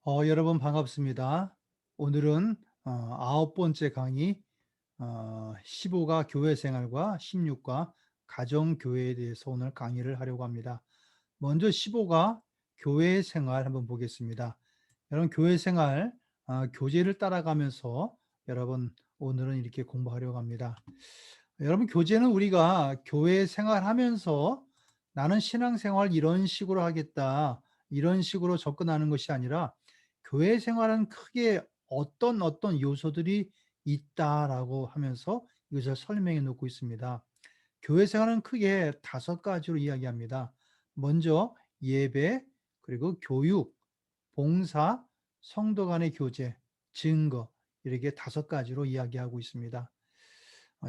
여러분 반갑습니다. 오늘은 9번째 강의 15가 교회 생활과 16가 가정 교회에 대해서 오늘 강의를 하려고 합니다. 먼저 15가 교회 생활 한번 보겠습니다. 여러분 교회 생활 교재를 따라가면서 여러분 오늘은 이렇게 공부하려고 합니다. 여러분 교재는 우리가 교회 생활하면서 나는 신앙생활 이런 식으로 하겠다. 이런 식으로 접근하는 것이 아니라 교회 생활은 크게 어떤 요소들이 있다라고 하면서 이것을 설명해 놓고 있습니다. 교회 생활은 크게 5가지로 이야기합니다. 먼저 예배, 그리고 교육, 봉사, 성도 간의 교제, 증거 이렇게 5가지로 이야기하고 있습니다.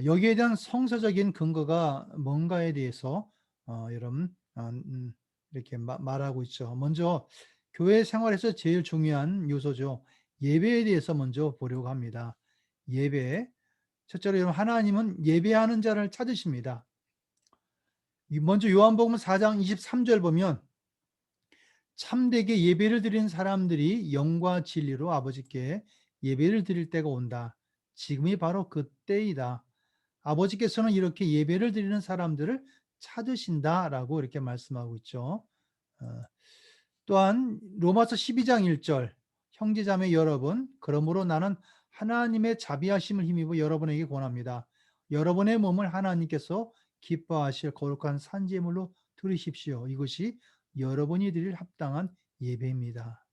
여기에 대한 성서적인 근거가 뭔가에 대해서 여러분 이렇게 말하고 있죠. 먼저 교회 생활에서 제일 중요한 요소죠. 예배에 대해서 먼저 보려고 합니다. 예배. 첫째로 여러분 하나님은 예배하는 자를 찾으십니다. 먼저 요한복음 4장 23절 보면 참되게 예배를 드리는 사람들이 영과 진리로 아버지께 예배를 드릴 때가 온다. 지금이 바로 그때이다. 아버지께서는 이렇게 예배를 드리는 사람들을 찾으신다라고 이렇게 말씀하고 있죠. 어 또한 로마서 12장 1절 형제자매 여러분 그러므로 나는 하나님의 자비하심을 힘입어 여러분에게 권합니다. 여러분의 몸을 하나님께서 기뻐하실 거룩한 산제물로 드리십시오. 이것이 여러분이 드릴 합당한 예배입니다.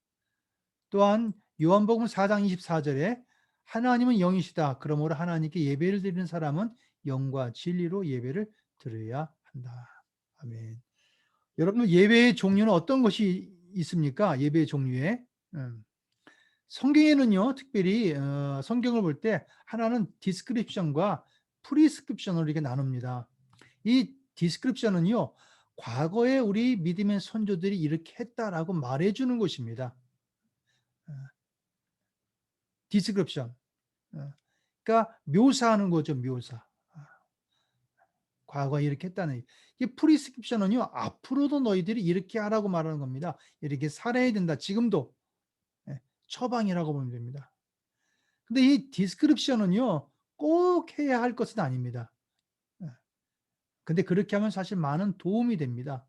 또한 요한복음 4장 24절에 하나님은 영이시다. 그러므로 하나님께 예배를 드리는 사람은 영과 진리로 예배를 드려야 한다. 아멘. 여러분 예배의 종류는 어떤 것이 있습니까? 예배의 종류에. 음. 성경에는요. 특별히 성경을 볼 때 하나는 디스크립션과 프리스크립션으로 이렇게 나눕니다. 이 디스크립션은요. 과거에 우리 믿음의 선조들이 이렇게 했다라고 말해 주는 것입니다. 어 디스크립션. 그러니까 묘사하는 거죠, 묘사. 과거에 이렇게 했다는 얘기. 이 프리스크립션은요. 앞으로도 너희들이 이렇게 하라고 말하는 겁니다. 이렇게 살아야 된다. 지금도. 예. 처방이라고 보면 됩니다. 근데 이 디스크립션은요. 꼭 해야 할 것은 아닙니다. 예. 근데 그렇게 하면 사실 많은 도움이 됩니다.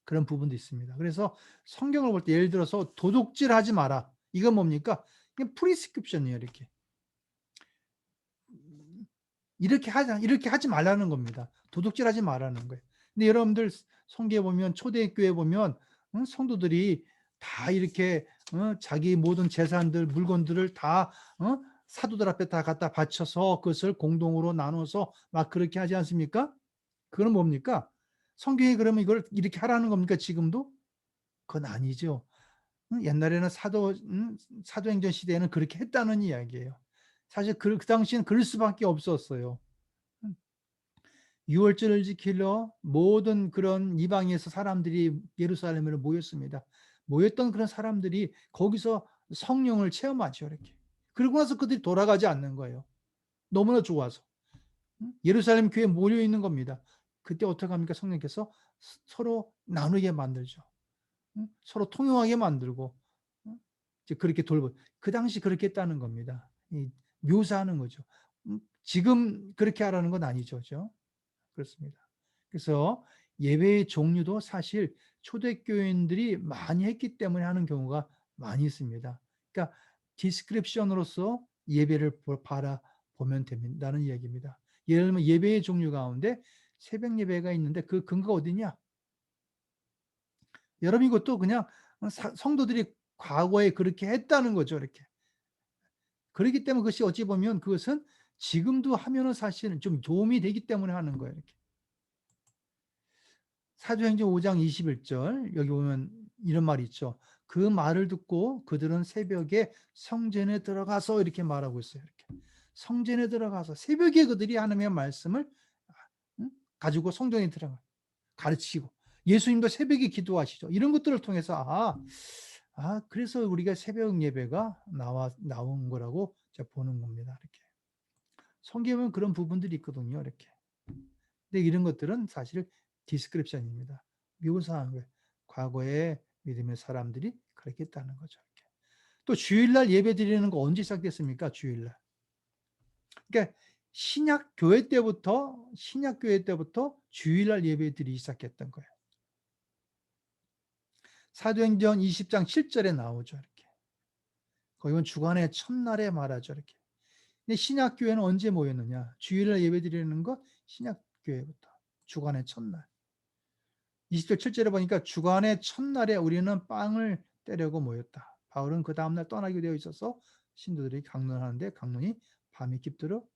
그런 부분도 있습니다. 그래서 성경을 볼 때 예를 들어서 도둑질하지 마라. 이건 뭡니까? 이게 프리스크립션이에요, 이렇게. 이렇게 하지 말라는 겁니다. 도둑질하지 말라는 거예요. 근데 여러분들 성경에 보면 초대교회에 보면 성도들이 다 이렇게 자기 모든 재산들 물건들을 다 사도들 앞에 다 갖다 바쳐서 그것을 공동으로 나눠서 막 그렇게 하지 않습니까? 그건 뭡니까? 성경이 그러면 이걸 이렇게 하라는 겁니까 지금도? 그건 아니죠. 옛날에는 사도행전 시대에는 그렇게 했다는 이야기예요. 사실 그 당시에는 그럴 수밖에 없었어요. 음. 유월절을 지키러 모든 그런 이방에서 사람들이 예루살렘으로 모였습니다. 모였던 그런 사람들이 거기서 성령을 체험하죠, 이렇게. 그러고 나서 그들이 돌아가지 않는 거예요. 너무나 좋아서. 예루살렘 교회에 모여 있는 겁니다. 그때 어떻게 합니까? 성령께서 서로 나누게 만들죠. 서로 통용하게 만들고 이제 그렇게 돌보 그 당시 그렇게 했다는 겁니다. 이 묘사하는 거죠. 지금 그렇게 하라는 건 아니죠. 그죠? 그렇습니다. 그래서 예배의 종류도 사실 초대교인들이 많이 했기 때문에 하는 경우가 많이 있습니다. 그러니까 디스크립션으로서 예배를 바라보면 된다는 이야기입니다. 예를 들면 예배의 종류 가운데 새벽 예배가 있는데 그 근거가 어디냐? 여러분 이것도 그냥 성도들이 과거에 그렇게 했다는 거죠, 이렇게. 그렇기 때문에 그것이 어찌 보면 그것은 지금도 하면은 사실은 좀 도움이 되기 때문에 하는 거예요, 이렇게. 사도행전 5장 21절 여기 보면 이런 말이 있죠. 그 말을 듣고 그들은 새벽에 성전에 들어가서 이렇게 말하고 있어요, 이렇게. 성전에 들어가서 새벽에 그들이 하나님의 말씀을 가지고 성전에 들어가 가르치고 예수님도 새벽에 기도하시죠. 이런 것들을 통해서 그래서 우리가 새벽 예배가 나온 거라고 제가 보는 겁니다. 이렇게. 성경에 보면 그런 부분들이 있거든요. 이렇게. 근데 이런 것들은 사실 디스크립션입니다. 묘사한 거예요. 과거에 믿음의 사람들이 그렇겠다는 거죠. 이렇게. 또 주일날 예배 드리는 거 언제 시작됐습니까? 주일날. 그러니까 신약교회 때부터 주일날 예배 드리기 시작했던 거예요. 사도행전 20장 7절에 나오죠. 이렇게. 거기 주간의 첫날에 말하죠. 이렇게. 근데 신약교회는 언제 모였느냐? 주일날 예배 드리는 거 신약교회부터. 주간의 첫날. 20절 7절에 보니까 주간의 첫날에 우리는 빵을 떼려고 모였다. 바울은 그 다음날 떠나게 되어 있어서 신도들이 강론하는데 강론이 밤이 깊도록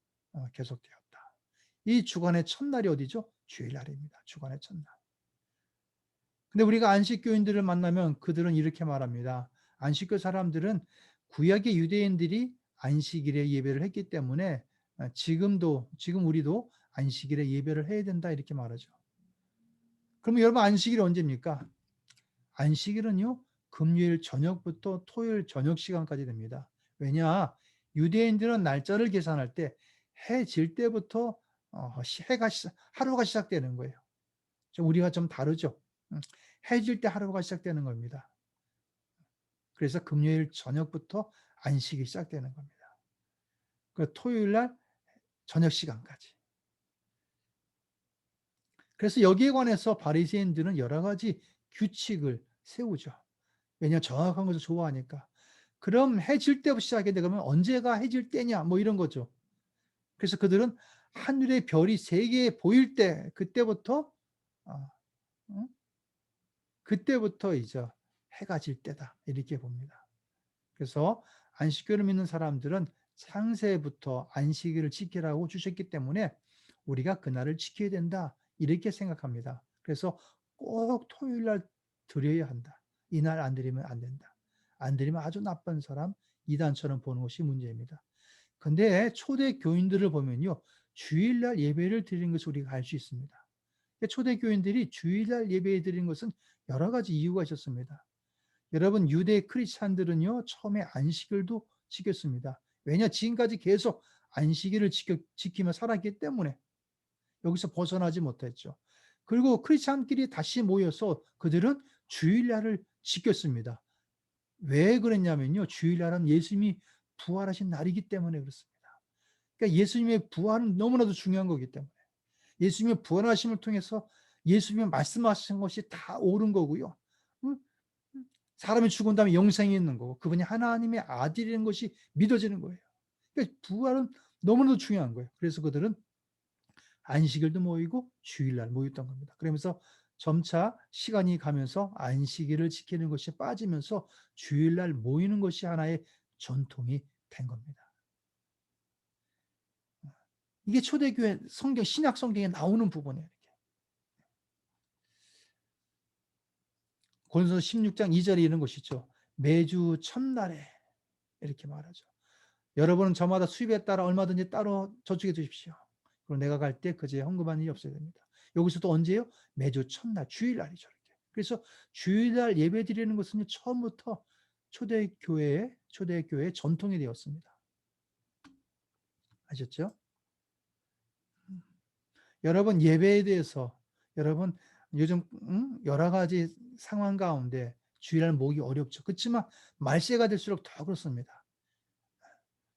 계속되었다. 이 주간의 첫날이 어디죠? 주일날입니다. 주간의 첫날. 근데 우리가 안식교인들을 만나면 그들은 이렇게 말합니다. 안식교 사람들은 구약의 유대인들이 안식일에 예배를 했기 때문에 지금 우리도 안식일에 예배를 해야 된다 이렇게 말하죠. 그러면 여러분 안식일이 언제입니까? 안식일은요, 금요일 저녁부터 토요일 저녁 시간까지 됩니다. 왜냐? 유대인들은 날짜를 계산할 때 해 질 때부터 하루가 시작되는 거예요. 우리가 좀 다르죠. 해 질 때 하루가 시작되는 겁니다. 그래서 금요일 저녁부터 안식이 시작되는 겁니다. 그 토요일 날 저녁 시간까지. 그래서 여기에 관해서 바리새인들은 여러 가지 규칙을 세우죠. 왜냐하면 정확한 것을 좋아하니까. 그럼 해질 때부터 시작해야 돼. 그러면 언제가 해질 때냐 뭐 이런 거죠. 그래서 그들은 하늘의 별이 3개 보일 때 그때부터 어 어 그때부터 이제 해가 질 때다 이렇게 봅니다. 그래서 안식교를 믿는 사람들은 창세부터 안식일을 지키라고 주셨기 때문에 우리가 그날을 지켜야 된다 이렇게 생각합니다. 그래서 꼭 토요일 날 드려야 한다. 이날 안 드리면 안 된다. 안 드리면 아주 나쁜 사람, 이단처럼 보는 것이 문제입니다. 근데 초대 교인들을 보면요. 주일날 예배를 드리는 것을 우리가 알 수 있습니다. 초대 교인들이 주일날 예배 드리는 것은 여러 가지 이유가 있었습니다. 여러분 유대 크리스찬들은요. 처음에 안식일도 지켰습니다. 왜냐? 지금까지 계속 안식일을 지키며 살았기 때문에 여기서 벗어나지 못했죠. 그리고 크리스찬끼리 다시 모여서 그들은 주일날을 지켰습니다. 왜 그랬냐면요. 주일날은 예수님이 부활하신 날이기 때문에 그렇습니다. 그러니까 예수님의 부활은 너무나도 중요한 거기 때문에. 예수님의 부활하심을 통해서 예수님이 말씀하신 것이 다 옳은 거고요. 음 사람이 죽은 다음에 영생이 있는 거고 그분이 하나님의 아들이라는 것이 믿어지는 거예요. 그러니까 부활은 너무나도 중요한 거예요. 그래서 그들은 안식일도 모이고 주일날 모였던 겁니다. 그러면서 점차 시간이 가면서 안식일을 지키는 것이 빠지면서 주일날 모이는 것이 하나의 전통이 된 겁니다. 이게 초대교회 신약 성경에 나오는 부분이에요. 고린도서 16장 2절에 이런 것이 있죠. 매주 첫날에 이렇게 말하죠. 여러분은 저마다 수입에 따라 얼마든지 따로 저축해 주십시오. 그리고 내가 갈 때 그제에 헌금한 일이 없어야 됩니다. 여기서도 언제요? 매주 첫날, 주일날이죠. 이렇게. 그래서 주일날 예배 드리는 것은 처음부터 초대교회의 전통이 되었습니다. 아셨죠? 여러분 예배에 대해서 여러분 요즘 여러 가지 상황 가운데 주일날 모으기 어렵죠. 그렇지만 말세가 될수록 더 그렇습니다.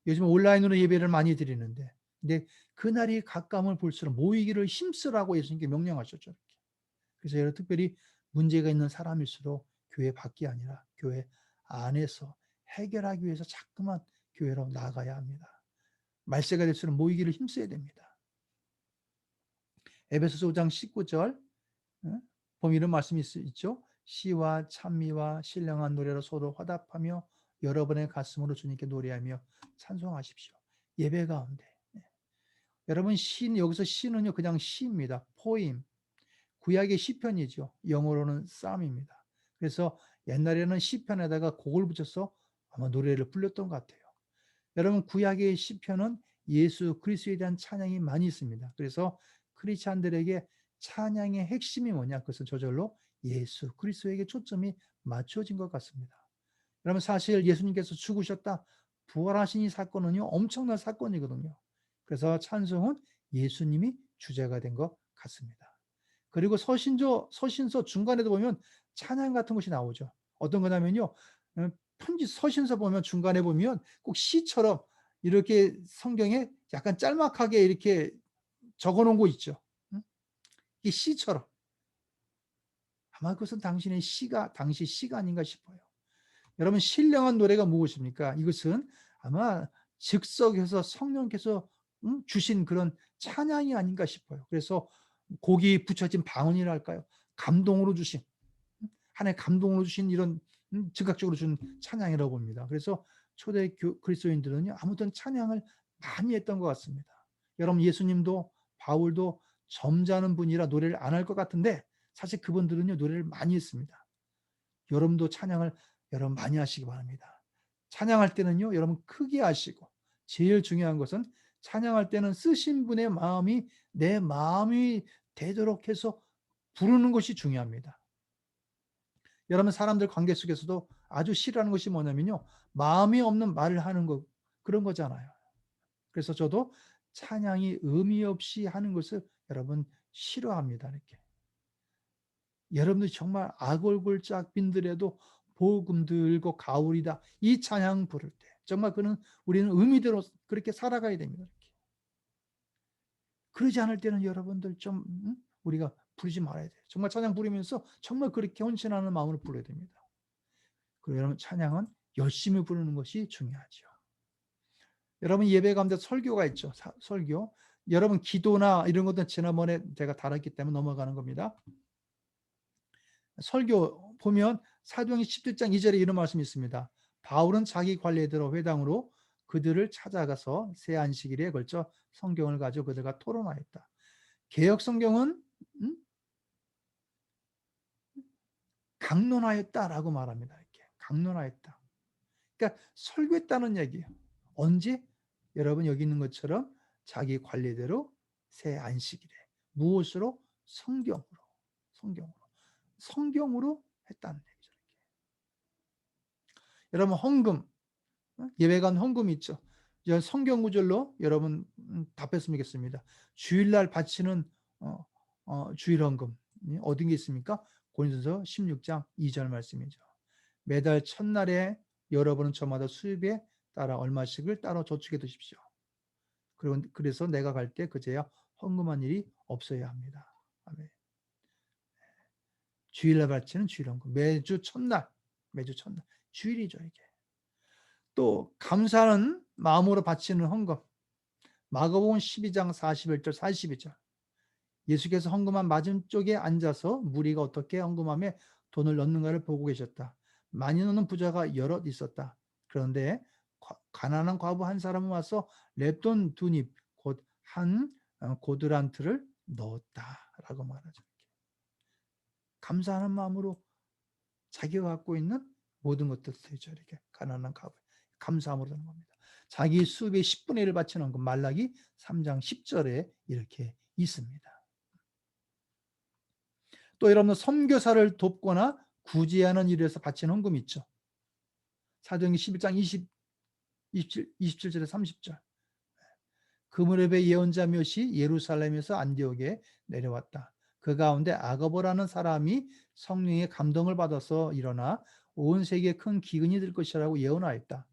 요즘 온라인으로 예배를 많이 드리는데 근데 그날이 가까움을 볼수록 모이기를 힘쓰라고 예수님께 명령하셨죠. 이렇게. 그래서 여러분 특별히 문제가 있는 사람일수록 교회 밖이 아니라 교회 안에서 해결하기 위해서 자꾸만 교회로 나가야 합니다. 말세가 될수록 모이기를 힘써야 됩니다. 에베소서 5장 19절 보면 이런 말씀이 있죠. 시와 찬미와 신령한 노래로 서로 화답하며 여러분의 가슴으로 주님께 노래하며 찬송하십시오. 예배 가운데. 여러분 여기서 시는요 그냥 시입니다. 포임. 구약의 시편이죠. 영어로는 쌈입니다. 그래서 옛날에는 시편에다가 곡을 붙여서 아마 노래를 불렀던 것 같아요. 여러분 구약의 시편은 예수 그리스도에 대한 찬양이 많이 있습니다. 그래서 크리스찬들에게 찬양의 핵심이 뭐냐? 그것은 저절로 예수 그리스도에게 초점이 맞춰진 것 같습니다. 여러분 사실 예수님께서 죽으셨다 부활하신 이 사건은요 엄청난 사건이거든요. 그래서 찬송은 예수님이 주제가 된 것 같습니다. 그리고 서신서 중간에도 보면 찬양 같은 것이 나오죠. 어떤 거냐면요. 편지 서신서 보면 중간에 보면 꼭 시처럼 이렇게 성경에 약간 짤막하게 이렇게 적어 놓은 거 있죠. 응? 이 시처럼. 아마 그것은 당신의 시가 당시 시가 아닌가 싶어요. 여러분 신령한 노래가 무엇입니까? 이것은 아마 즉석에서 성령께서 주신 그런 찬양이 아닌가 싶어요. 그래서 곡이 붙여진 방언이랄까요? 감동으로 주신 하나의 감동으로 주신 이런 즉각적으로 준 찬양이라고 봅니다. 그래서 초대 그리스도인들은요 아무튼 찬양을 많이 했던 것 같습니다. 여러분 예수님도 바울도 점잖은 분이라 노래를 안 할 것 같은데 사실 그분들은요 노래를 많이 했습니다. 여러분도 찬양을 여러분 많이 하시기 바랍니다. 찬양할 때는요 여러분 크게 하시고 제일 중요한 것은 찬양할 때는 쓰신 분의 마음이 내 마음이 되도록 해서 부르는 것이 중요합니다. 여러분 사람들 관계 속에서도 아주 싫어하는 것이 뭐냐면요. 마음이 없는 말을 하는 거 그런 거잖아요. 그래서 저도 찬양이 의미 없이 하는 것을 여러분 싫어합니다. 이렇게. 여러분들이 정말 악얼굴짝 빈들에도 복음 들고 가오리다 이 찬양 부를 때 정말 그는 우리는 의미대로 그렇게 살아가야 됩니다. 이렇게. 그러지 않을 때는 여러분들 좀 우리가 부르지 말아야 돼요. 정말 찬양 부르면서 정말 그렇게 헌신하는 마음으로 불러야 됩니다. 그리고 여러분 찬양은 열심히 부르는 것이 중요하죠. 여러분 예배 가운데 설교가 있죠. 설교. 여러분 기도나 이런 것도 지난번에 제가 다뤘기 때문에 넘어가는 겁니다. 설교 보면 사도행전 17장 2절에 이런 말씀이 있습니다. 바울은 자기 관리대로 회당으로 그들을 찾아가서 새 안식일에 걸쳐 성경을 가지고 그들과 토론하였다. 개역 성경은 강론하였다라고 말합니다. 이렇게 강론하였다. 그러니까 설교했다는 얘기예요. 언제? 여러분 여기 있는 것처럼 자기 관리대로 새 안식일에 무엇으로? 성경으로. 성경으로. 성경으로 했다는 얘기죠. 여러분 헌금, 예배관 헌금 있죠. 성경 구절로 여러분 답했으면 겠습니다. 주일날 바치는 주일 헌금 어딘 게 있습니까? 고린도서 16장 2절 말씀이죠. 매달 첫날에 여러분은 저마다 수입에 따라 얼마씩을 따로 저축해 두십시오. 그리고 그래서 내가 갈 때 그제야 헌금한 일이 없어야 합니다. 아멘. 주일날 바치는 주일 헌금. 매주 첫날, 매주 첫날. 주일이죠, 이게. 또 감사하는 마음으로 바치는 헌금. 마가복음 12장 41절 42절. 예수께서 헌금한 맞은쪽에 앉아서 무리가 어떻게 헌금함에 돈을 넣는가를 보고 계셨다. 많이 넣는 부자가 여럿 있었다. 그런데 가난한 과부 한 사람은 와서 랩돈 2입 곧 한 고드란트를 넣었다라고 말하죠. 감사하는 마음으로 자기가 갖고 있는 모든 것들을 드리죠. 이렇게 가난한 과부 감사함으로 하는 겁니다. 자기 수입의 10분의 1을 바치는 것 말라기 3장 10절에 이렇게 있습니다. 또 여러분 선교사를 돕거나 구제하는 일에서 바치는 헌금이 있죠. 사도행전 11장 27절에 30절. 그 무렵에 예언자 몇이 예루살렘에서 안디옥에 내려왔다. 그 가운데 아가보라는 사람이 성령의 감동을 받아서 일어나 온 세계에 큰 기근이 될 것이라고 예언하였다.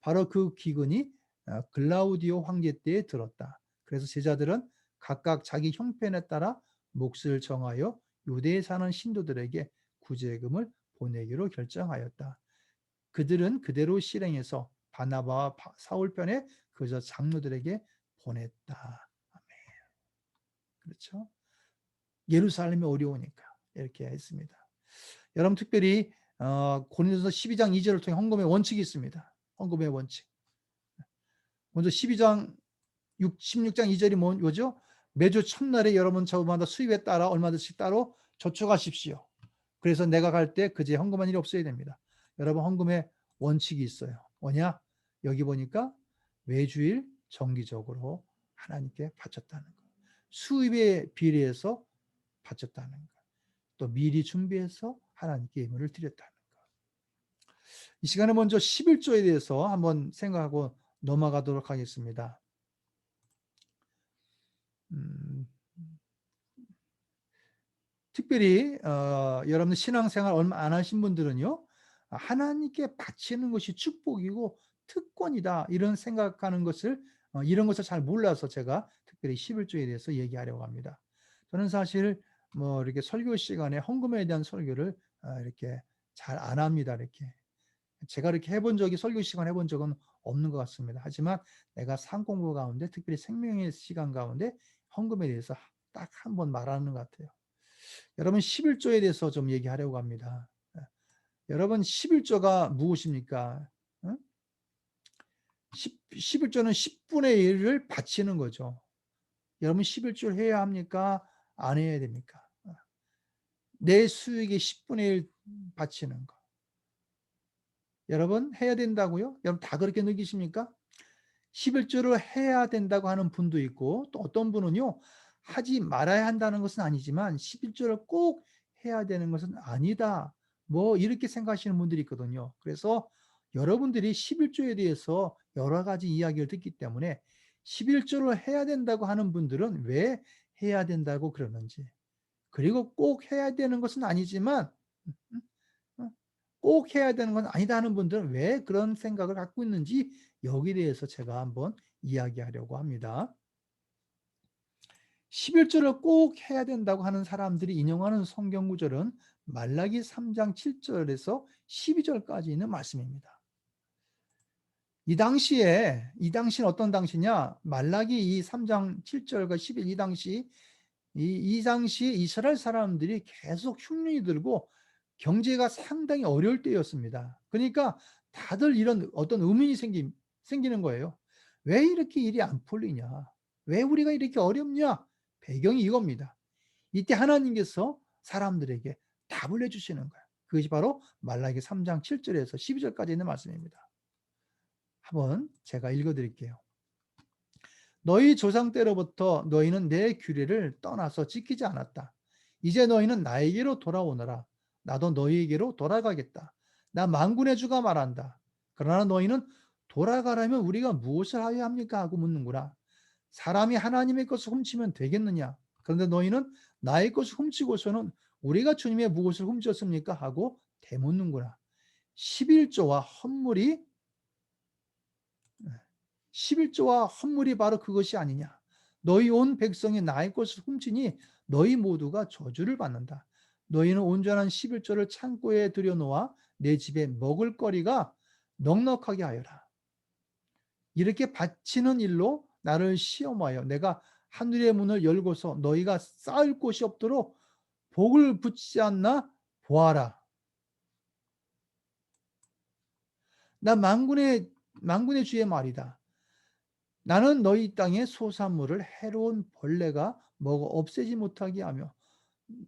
바로 그 기근이 글라우디오 황제 때에 들었다. 그래서 제자들은 각각 자기 형편에 따라 몫을 정하여 유대에 사는 신도들에게 구제금을 보내기로 결정하였다. 그들은 그대로 실행해서 바나바와 사울 편에 그저 장로들에게 보냈다. 아멘. 그렇죠? 예루살렘이 어려우니까 이렇게 했습니다. 여러분 특별히 고린도서 12장 2절을 통해 헌금의 원칙이 있습니다. 헌금의 원칙. 먼저 12장 16장 2절이 뭐죠? 매주 첫날에 여러분 저마다 수입에 따라 얼마든지 따로 저축하십시오. 그래서 내가 갈 때 그제 헌금한 일이 없어야 됩니다. 여러분 헌금의 원칙이 있어요. 뭐냐? 여기 보니까 매주일 정기적으로 하나님께 바쳤다는 거. 수입에 비례해서 바쳤다는 거. 또 미리 준비해서 하나님께 예물을 드렸다는 거. 이 시간에 먼저 11조에 대해서 한번 생각하고 넘어가도록 하겠습니다. 특별히 여러분 신앙생활 얼마 안 하신 분들은요. 하나님께 바치는 것이 축복이고 특권이다 이런 생각하는 것을 이런 것을 잘 몰라서 제가 특별히 11조에 대해서 얘기하려고 합니다. 저는 사실 뭐 이렇게 설교 시간에 헌금에 대한 설교를 이렇게 잘 안 합니다. 이렇게 제가 이렇게 해본 적이 설교 시간 해본 적은 없는 것 같습니다. 하지만 내가 삶 공부 가운데 특별히 생명의 시간 가운데 헌금에 대해서 딱 한 번 말하는 것 같아요. 여러분 11조에 대해서 좀 얘기하려고 합니다. 여러분 11조가 무엇입니까? 어? 11조는 10분의 1을 바치는 거죠. 여러분 11조를 해야 합니까? 안 해야 됩니까? 내 수익의 10분의 1 바치는 거. 여러분 해야 된다고요? 여러분 다 그렇게 느끼십니까? 11조를 해야 된다고 하는 분도 있고 또 어떤 분은요. 하지 말아야 한다는 것은 아니지만 11조를 꼭 해야 되는 것은 아니다. 뭐 이렇게 생각하시는 분들이 있거든요. 그래서 여러분들이 11조에 대해서 여러 가지 이야기를 듣기 때문에 11조를 해야 된다고 하는 분들은 왜 해야 된다고 그러는지 그리고 꼭 해야 되는 것은 아니지만 어 꼭 해야 되는 건 아니다 하는 분들은 왜 그런 생각을 갖고 있는지 여기에 대해서 제가 한번 이야기하려고 합니다. 11조를 꼭 해야 된다고 하는 사람들이 인용하는 성경 구절은 말라기 3장 7 절에서 12 절까지 있는 말씀입니다. 이 당시는 어떤 당시냐? 말라기 이 3장 7 절과 11 이 당시 이 당시에 이스라엘 사람들이 계속 흉년이 들고 경제가 상당히 어려울 때였습니다. 그러니까 다들 이런 어떤 의문이 생기는 거예요. '왜 이렇게 일이 안 풀리냐? 왜 우리가 이렇게 어렵냐?' 배경이 이겁니다. 이때 하나님께서 사람들에게 답을 해 주시는 거예요. 그것이 바로 말라기 3장 7 절에서 12 절까지 있는 말씀입니다. 한번 제가 읽어 드릴게요. 너희 조상 때로부터 너희는 내 규례를 떠나서 지키지 않았다. 이제 너희는 나에게로 돌아오너라. 나도 너희에게로 돌아가겠다. 나 만군의 주가 말한다. 그러나 너희는 돌아가려면 우리가 무엇을 하여야 합니까? 하고 묻는구나. 사람이 하나님의 것을 훔치면 되겠느냐? 그런데 너희는 나의 것을 훔치고서는 우리가 주님의 무엇을 훔쳤습니까? 하고 되묻는구나. 11조와 헌물이 11조와 헌물이 바로 그것이 아니냐. 너희 온 백성이 나의 것을 훔치니 너희 모두가 저주를 받는다. 너희는 온전한 11조를 창고에 들여놓아 내 집에 먹을 거리가 넉넉하게 하여라. 이렇게 바치는 일로 나를 시험하여 내가 하늘의 문을 열고서 너희가 쌓을 곳이 없도록 복을 붙지 않나 보아라. 나 만군의 주의 말이다. 나는 너희 땅의 소산물을 해로운 벌레가 먹어 없애지 못하게 하며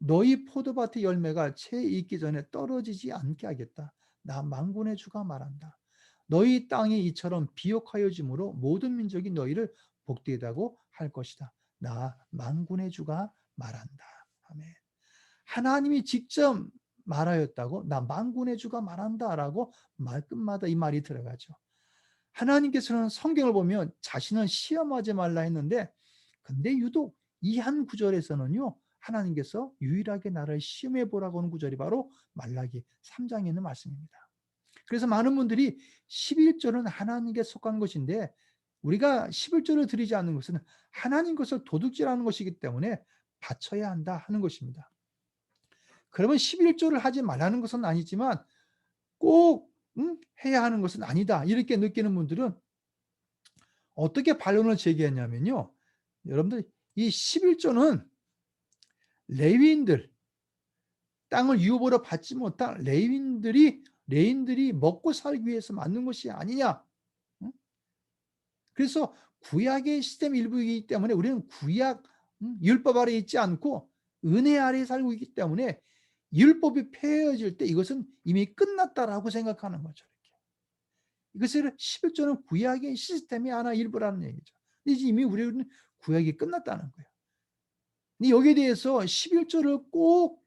너희 포도밭의 열매가 채 익기 전에 떨어지지 않게 하겠다. 나 만군의 주가 말한다. 너희 땅이 이처럼 비옥하여 짐으로 모든 민족이 너희를 복되다고 할 것이다. 나 만군의 주가 말한다. 아멘. 하나님이 직접 말하였다고 나 만군의 주가 말한다라고 말끝마다 이 말이 들어가죠. 하나님께서는 성경을 보면 자신을 시험하지 말라 했는데 근데 유독 이 한 구절에서는요. 하나님께서 유일하게 나를 시험해 보라고 하는 구절이 바로 말라기 3 장에 있는 말씀입니다. 그래서 많은 분들이 11조는 하나님께 속한 것인데 우리가 11조를 드리지 않는 것은 하나님 것을 도둑질하는 것이기 때문에 바쳐야 한다 하는 것입니다. 그러면 11조를 하지 말라는 것은 아니지만 꼭 해야 하는 것은 아니다. 이렇게 느끼는 분들은 어떻게 반론을 제기했냐면요. 여러분들 이 11조는 레위인들 땅을 유업으로 받지 못한 레인들이 먹고 살기 위해서 만든 것이 아니냐. 응? 그래서 구약의 시스템 일부이기 때문에 우리는 구약 율법 아래 있지 않고 은혜 아래 살고 있기 때문에 율법이 폐해질 때 이것은 이미 끝났다라고 생각하는 거죠. 이렇게. 이것을 11조는 구약의 시스템이 하나 일부라는 얘기죠. 근데 이미 우리는 구약이 끝났다는 거예요. 근데 여기에 대해서 11조를 꼭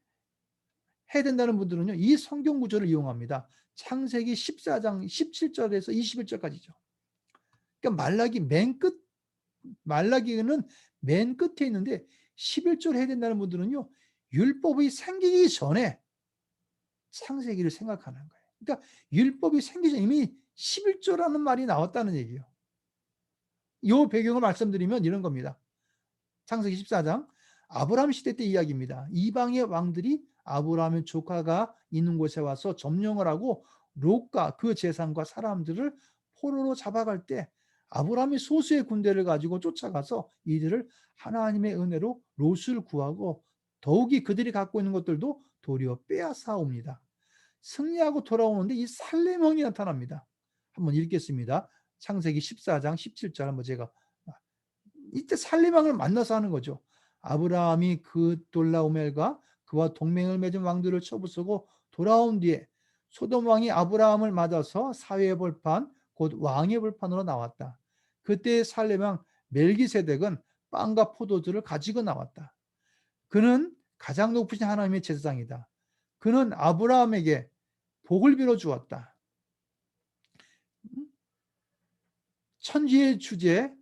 해야 된다는 분들은요. 이 성경 구절을 이용합니다. 창세기 14장 17절에서 21절까지죠. 그러니까 말라기는 맨 끝에 있는데 11조를 해야 된다는 분들은요. 율법이 생기기 전에 창세기를 생각하는 거예요. 그러니까 율법이 생기기 전에 이미 11조라는 말이 나왔다는 얘기예요. 요 배경을 말씀드리면 이런 겁니다. 창세기 14장 아브라함 시대 때 이야기입니다. 이방의 왕들이 아브라함의 조카가 있는 곳에 와서 점령을 하고 롯과 그 재산과 사람들을 포로로 잡아갈 때 아브라함이 소수의 군대를 가지고 쫓아가서 이들을 하나님의 은혜로 롯을 구하고 더욱이 그들이 갖고 있는 것들도 도리어 빼앗아 옵니다. 승리하고 돌아오는데 이 살레명이 나타납니다. 한번 읽겠습니다. 창세기 14장 17절 한번 제가 이때 살림왕을 만나서 하는 거죠. 아브라함이 그 돌라오멜과 그와 동맹을 맺은 왕들을 쳐부수고 돌아온 뒤에 소돔 왕이 아브라함을 맞아서 사회의 벌판 곧 왕의 벌판으로 나왔다. 그때 살림왕 멜기세덱은 빵과 포도주를 가지고 나왔다. 그는 가장 높으신 하나님의 제사장이다. 그는 아브라함에게 복을 빌어 주었다. 천지의 주제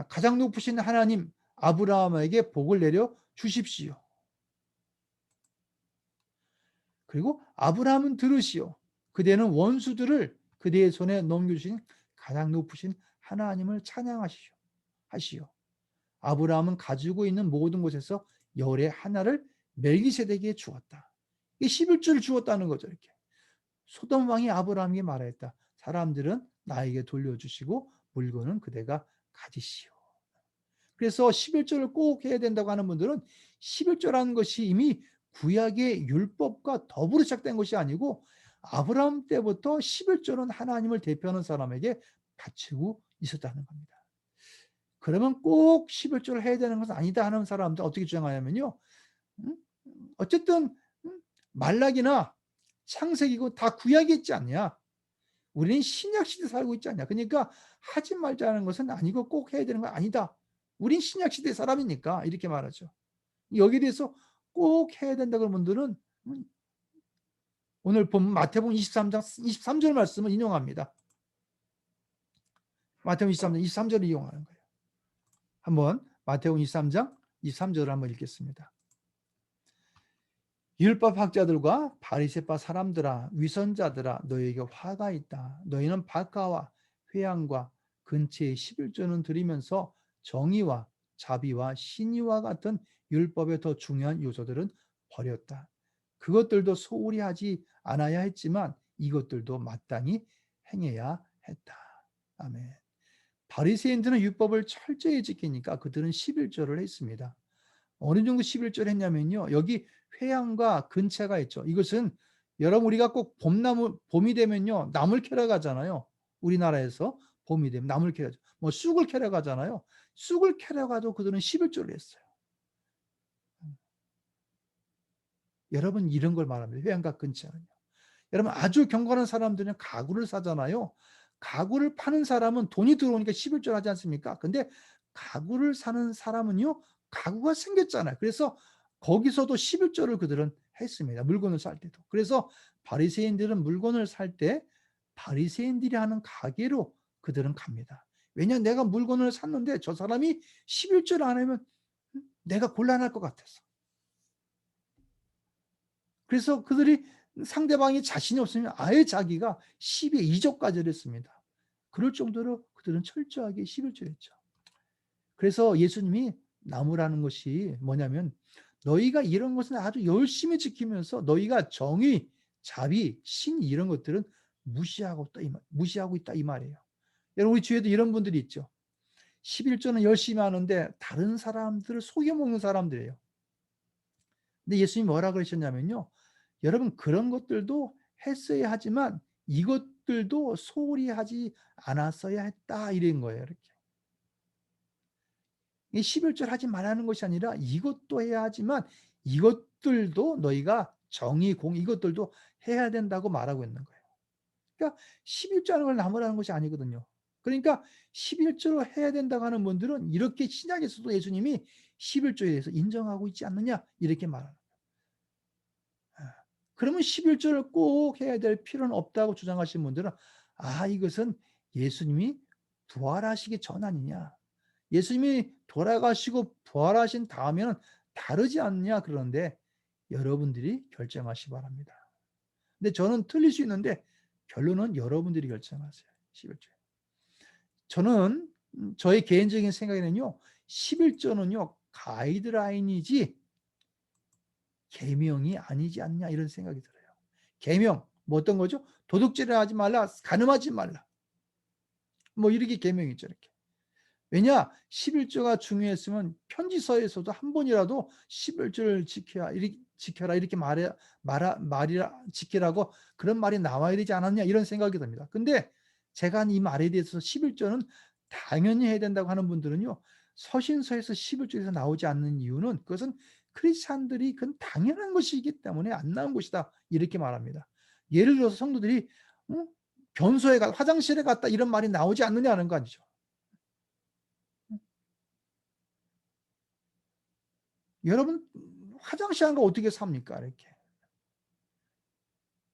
가장 높으신 하나님 아브라함에게 복을 내려 주십시오. 그리고 아브라함은 들으시오. 그대는 원수들을 그대의 손에 넘겨주신 가장 높으신 하나님을 찬양하시오. 하시오. 아브라함은 가지고 있는 모든 곳에서 열의 하나를 멜기세덱에게 주었다. 이 11조를 주었다는 거죠. 이렇게. 소돔 왕이 아브라함에게 말했다. 사람들은 나에게 돌려주시고 물건은 그대가 가지시오. 그래서 11조를 꼭 해야 된다고 하는 분들은 11조라는 것이 이미 구약의 율법과 더불어 시작된 것이 아니고 아브라함 때부터 11조는 하나님을 대표하는 사람에게 바치고 있었다는 겁니다. 그러면 꼭 11조를 해야 되는 것은 아니다 하는 사람들 어떻게 주장하냐면요. 어쨌든 말라기나 창세기고 다 구약이 있지 않냐. 우리는 신약 시대 살고 있지 않냐. 그러니까 하지 말자는 것은 아니고 꼭 해야 되는 건 아니다. 우린 신약 시대 사람이니까 이렇게 말하죠. 여기에 대해서 꼭 해야 된다 그런 분들은 오늘 본 마태복음 23장 23절 말씀을 인용합니다. 마태복음 23장 23절을 이용하는 거예요. 한번 마태복음 23장 23절을 한번 읽겠습니다. 율법 학자들과 바리새파 사람들아 위선자들아 너희에게 화가 있다. 너희는 박하와 회양과 근처의 11조는 드리면서 정의와 자비와 신의와 같은 율법의 더 중요한 요소들은 버렸다. 그것들도 소홀히 하지 않아야 했지만 이것들도 마땅히 행해야 했다. 아멘. 바리새인들은 율법을 철저히 지키니까 그들은 11조를 했습니다. 어느 정도 11조를 했냐면요. 여기 회양과 근채가 있죠. 이것은 여러분 우리가 꼭 봄이 되면요. 나물 캐러 가잖아요. 우리나라에서 봄이 되면 나물 캐러 뭐 쑥을 캐러 가잖아요. 쑥을 캐러 가도 그들은 11조를 했어요. 여러분 이런 걸 말합니다. 회양과 근채는요. 여러분 아주 경건한 사람들은 가구를 사잖아요. 가구를 파는 사람은 돈이 들어오니까 11조를 하지 않습니까? 근데 가구를 사는 사람은요. 가구가 생겼잖아요. 그래서 거기서도 11조를 그들은 했습니다. 물건을 살 때도. 그래서 바리새인들은 물건을 살 때 바리새인들이 하는 가게로 그들은 갑니다. 왜냐 내가 물건을 샀는데 저 사람이 11조를 안 하면 내가 곤란할 것 같아서. 그래서 그들이 상대방이 자신이 없으면 아예 자기가 10의 2조까지를 했습니다. 그럴 정도로 그들은 철저하게 11조를 했죠. 그래서 예수님이 나무라는 것이 뭐냐면 너희가 이런 것은 아주 열심히 지키면서 너희가 정의, 자비, 신 이런 것들은 무시하고 있다 이 말이에요. 여러분 우리 주위에도 이런 분들이 있죠. 11조는 열심히 하는데 다른 사람들을 속여먹는 사람들이에요. 근데 예수님이 뭐라 그러셨냐면요. 여러분 그런 것들도 했어야 하지만 이것들도 소홀히 하지 않았어야 했다 이런 거예요. 이렇게. 이 11절 하지 말라는 것이 아니라 이것도 해야 하지만 이것들도 너희가 정의, 공 이것들도 해야 된다고 말하고 있는 거예요. 그러니까 11조 하는 걸 나무라는 것이 아니거든요. 그러니까 11조로 해야 된다고 하는 분들은 이렇게 신약에서도 예수님이 11조에 대해서 인정하고 있지 않느냐 이렇게 말하는 거예요. 그러면 11조를 꼭 해야 될 필요는 없다고 주장하시는 분들은 이것은 예수님이 부활하시기 전 아니냐. 예수님이 돌아가시고 부활하신 다음에는 다르지 않느냐 그러는데 여러분들이 결정하시 바랍니다. 근데 저는 틀릴 수 있는데 결론은 여러분들이 결정하세요. 11조. 저는 저의 개인적인 생각에는요. 11조는요. 가이드라인이지 계명이 아니지 않냐 이런 생각이 들어요. 계명 뭐 어떤 거죠? 도둑질을 하지 말라, 간음하지 말라. 뭐 이렇게 계명이죠, 이렇게. 왜냐? 11조가 중요했으면 편지서에서도 한 번이라도 11조를 지켜라 이렇게 말이라 지키라고 그런 말이 나와야 되지 않았냐 이런 생각이 듭니다. 근데 제가 한 이 말에 대해서 11조는 당연히 해야 된다고 하는 분들은요. 서신서에서 11조에서 나오지 않는 이유는 그것은 크리스찬들이 그건 당연한 것이기 때문에 안 나온 것이다. 이렇게 말합니다. 예를 들어서 성도들이 변소에 화장실에 갔다 이런 말이 나오지 않느냐는 거 아니죠. 여러분 화장실 안 가고 어떻게 삽니까? 이렇게.